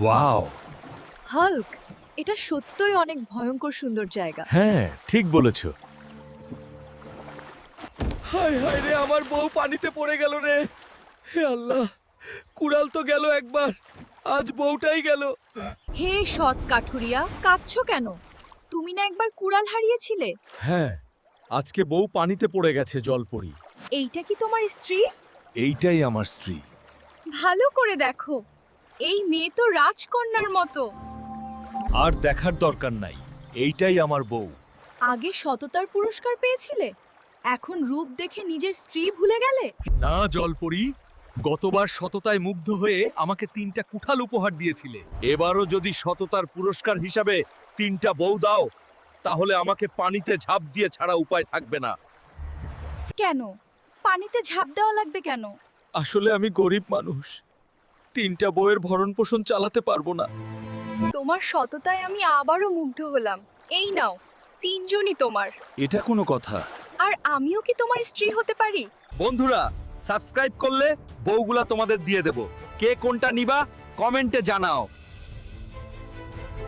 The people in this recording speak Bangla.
ওয়াও! হাল্ক, এটা সত্যই অনেক ভয়ঙ্কর সুন্দর জায়গা। হ্যাঁ, ঠিক বলেছ। হায় হায় রে, আমার বউ পানিতে পড়ে গেল রে। হে আল্লাহ, কুড়াল তো গেল একবার, আজ বউটাই গেল। হে সৎ কাঠুরিয়া, কাঁদছো কেন? তুমি না একবার কুড়াল হারিয়েছিলে? হ্যাঁ, আজকে বউ পানিতে পড়ে গেছে জলপরি। এইটা কি তোমার স্ত্রী? এইটাই আমার স্ত্রী। ভালো করে দেখো, এই মেয়ে তো রাজকন্যার মতো। আর দেখার দরকার নাই, এইটাই আমার বউ। আগে সততার পুরস্কার পেয়েছিলে, এখন রূপ দেখে নিজের স্ত্রী ভুলে গেলে? না জলপরি, গতবার সততায় মুগ্ধ হয়ে আমাকে 3টা কুঠাল উপহার দিয়েছিলে। এবারও যদি সততার পুরস্কার হিসাবে 3টা বউ দাও, তাহলে আমাকে পানিতে ঝাঁপ দিয়ে ছাড়া উপায় থাকবে না। কেন পানিতে ঝাঁপ দেওয়া লাগবে কেন? আসলে আমি গরিব মানুষ, 3টা বউয়ের ভরণ পোষণ চালাতে পারবো না। তোমার সততায় আমি আবারও মুগ্ধ হলাম। এই নাও, 3জনই তোমার। এটা কোনো কথা? আর আমিও কি তোমার স্ত্রী হতে পারি? বন্ধুরা, সাবস্ক্রাইব করলে বউগুলা তোমাদের দিয়ে দেব। কে কোনটা নিবা কমেন্টে জানাও।